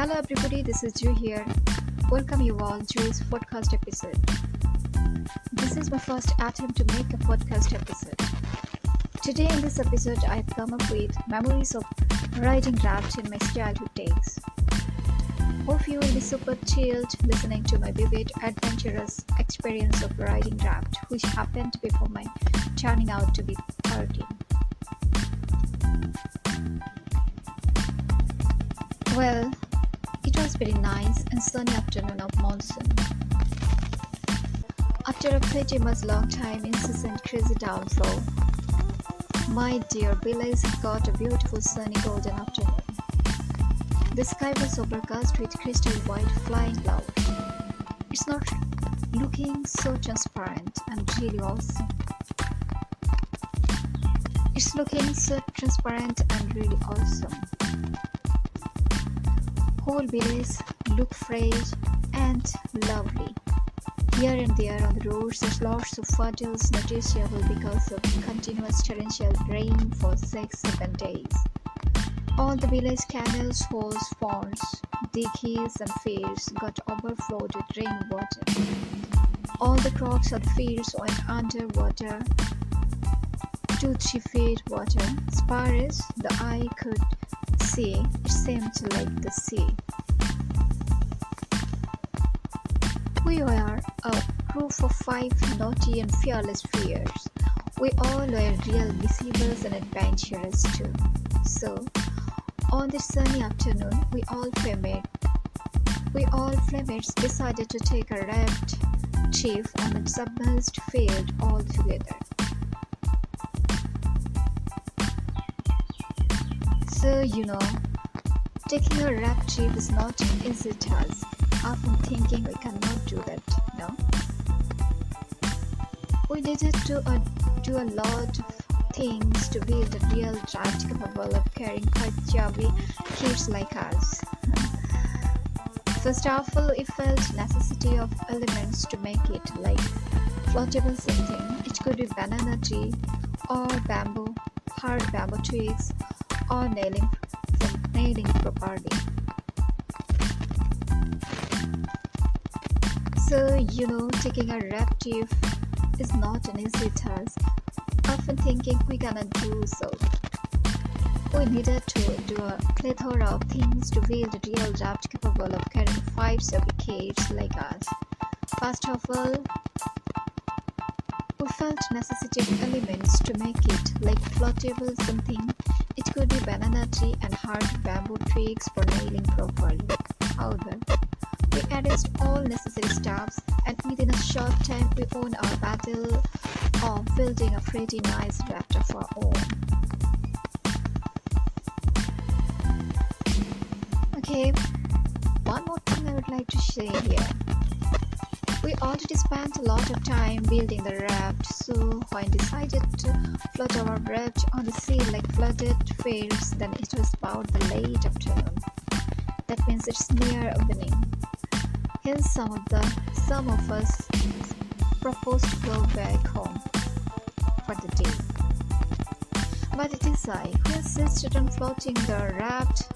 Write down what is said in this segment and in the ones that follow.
Hello everybody, this is Ju here. Welcome you all to this podcast episode. This is my first attempt to make a podcast episode. Today in this episode I've come up with memories of riding Raft in my childhood days. Hope you will be super chilled listening to my vivid adventurous experience of riding Raft, which happened before my turning out to be 13. Well, it was very nice and sunny afternoon of monsoon. After a pretty much long time incessant crazy downfall, my dear village got a beautiful sunny golden afternoon. The sky was overcast with crystal white flying clouds. It's not looking so transparent and really awesome. It's looking so transparent and really awesome. Whole village look fresh and lovely. Here and there on the roads there's lots of puddles noticeable because of continuous torrential rain for 6-7 days. All the village canals, holes, ponds, ditches and fields got overflowed with rainwater. All the crops of the fields went underwater, 2-3 feet water. As far as the eye could see, it seemed like the sea. We were a group of 5 naughty and fearless fears. We all were real mischievous and adventurous too. So, on this sunny afternoon, we all playmates decided to take a raft trip on a submerged field all together. So, taking a raft trip is not an easy task. Often thinking we cannot do that, no? We needed to do a lot of things to build a real raft capable of carrying quite chubby kids like us. First of all, we felt necessity of elements to make it like floatable something. It could be banana tree or bamboo, hard bamboo twigs or nailing properly. So, taking a raft trip is not an easy task. Often thinking we cannot do so. We needed to do a plethora of things to build a real raft capable of carrying 5 chubby kids like us. First of all, we felt necessity of elements to make it like floatable something. It could be banana tree and hard bamboo twigs for nailing properly. However, we arranged all necessary stuffs, and within a short time we won our battle of building a pretty nice raft of our own. Okay, one more thing I would like to say here. We already spent a lot of time building the raft, so when decided to float our raft on the sea like flooded fields, then it was about the late afternoon. That means it's near evening. Hence some of us proposed to go back home for the day. But it is I who insisted on floating the raft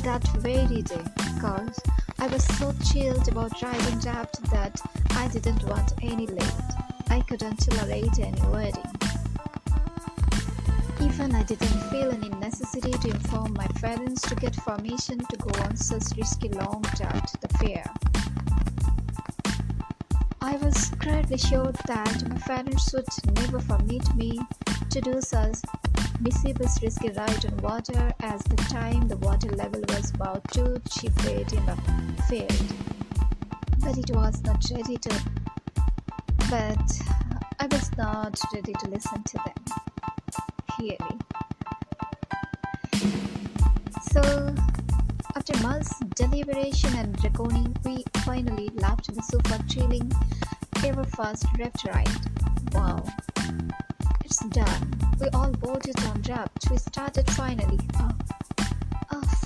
that very day, because I was so chilled about riding raft that I didn't want any late. I couldn't tolerate any wedding. Even I didn't feel any necessity to inform my parents to get permission to go on such risky long drive to the fair. I was greatly sure that my parents would never permit me to do such mischievous risky ride on water, as the time the water level was about 2-3 feet in the field. But I was not ready to listen to them. Really. So, after months deliberation and reckoning, we finally left the super thrilling, ever fast raft ride. Wow, it's done. We all boarded on raft. We started finally.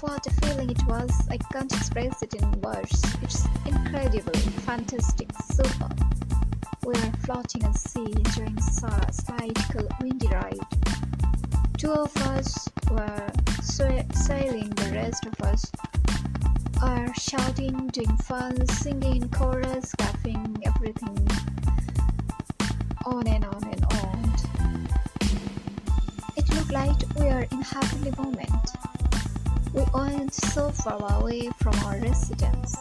What a feeling it was. I can't express it in words. It's incredible, fantastic, super. We were floating on sea, enjoying a slight, cool, windy ride. 2 of us were sailing, the rest of us are shouting, doing fun, singing in chorus, laughing, everything on and on and on. It looked like we are in a happy moment. We went so far away from our residence.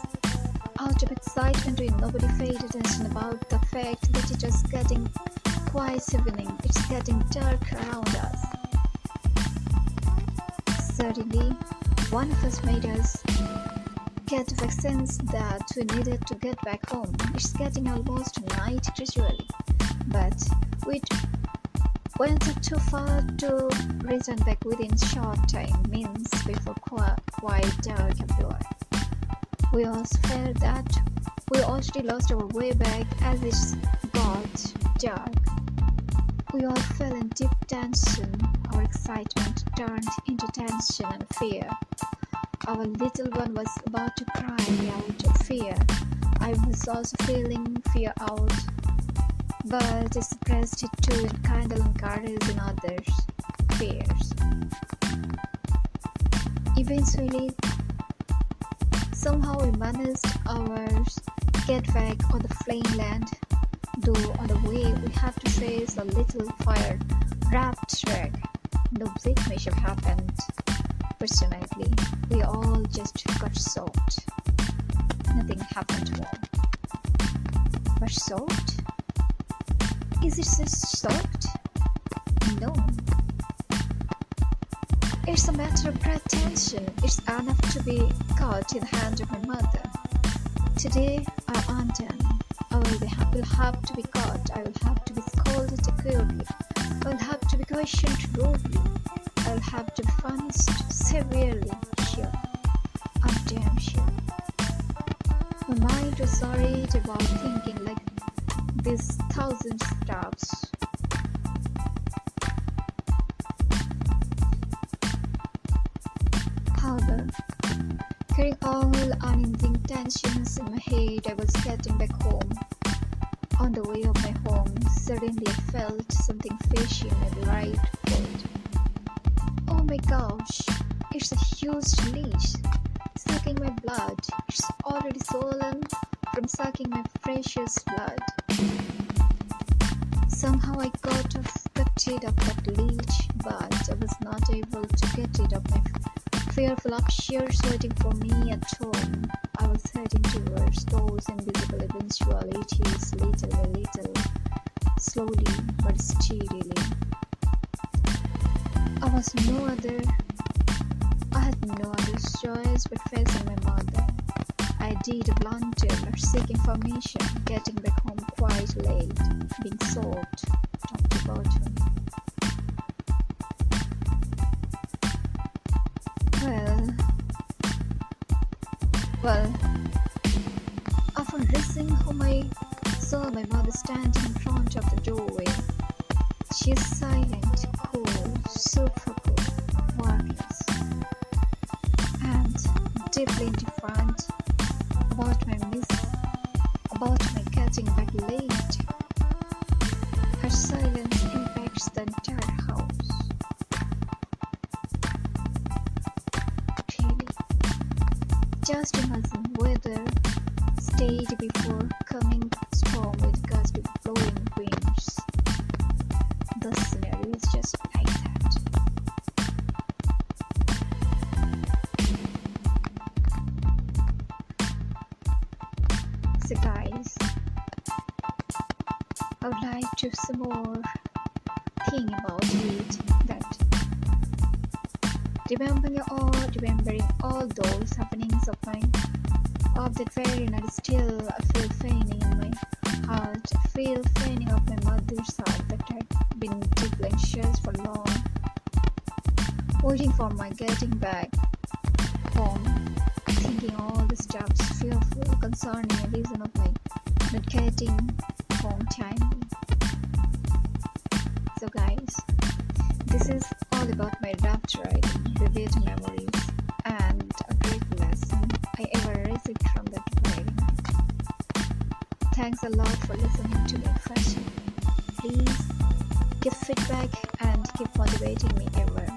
Out of excitement, nobody paid attention about the fact that it was getting quite evening. It's getting dark around us. Suddenly, one of us made us get the sense that we needed to get back home. It's getting almost night gradually, but we went too far to return back within short time, means before quite dark everywhere. We also felt that we already lost our way back as it got dark. We all fell in deep tension. Our excitement turned into tension and fear. Our little one was about to cry out of fear. I was also feeling fear out, but I suppressed it too in kindle and courage in others' fears. Eventually, somehow we managed our get back on the plain land, though on the way we had to face a little fire Raft wreck. No big mishap happened. Fortunately, we all just got soaked. Nothing happened more. But soaked? Is it just soaked? No. It's a matter of pretension. It's enough to be caught in the hand of my mother. Today I undone. I will have to be caught. I will have to be scolded acutely. I will have to be questioned rudely. I will have to be punished severely. Sure. I'm damn sure. My mind was worried about thinking like these thousand steps. However, carrying all unending tensions in my head, I was getting back home. On the way of my home, suddenly I felt something fishy in my right foot. Oh my gosh, it's a huge leech, sucking my blood. It's already swollen from sucking my precious blood. Somehow I got rid of that leech, but I was not able to get rid of my fearful upstairs waiting for me at home. I was heading towards those invisible eventualities little by little, slowly but steadily. I had no other choice but facing my mother. I did a blunder, seeking information, getting back home quite late, being soaked, top to bottom. Well, upon reaching home, I saw my mother standing in front of the doorway. She is silent, cool, super cool, wordless, and deeply indifferent about my getting back late. Her silence impacts the entire house. Really, just imagine weather stayed before coming storm with gusty blowing winds. The scenario is just like that. So guys, I would like to some more think about it, that remembering all those happenings of that very night. Still I feel pain in my heart. I feel pain of my mother's heart that had been deeply anxious for long, waiting for my getting back home, thinking all the steps fearful concerning a reason of my not getting home timely. So guys, this is all about my raft ride, vivid memories, and a great lesson I ever received from that riding. Thanks a lot for listening to my question. Please give feedback and keep motivating me ever.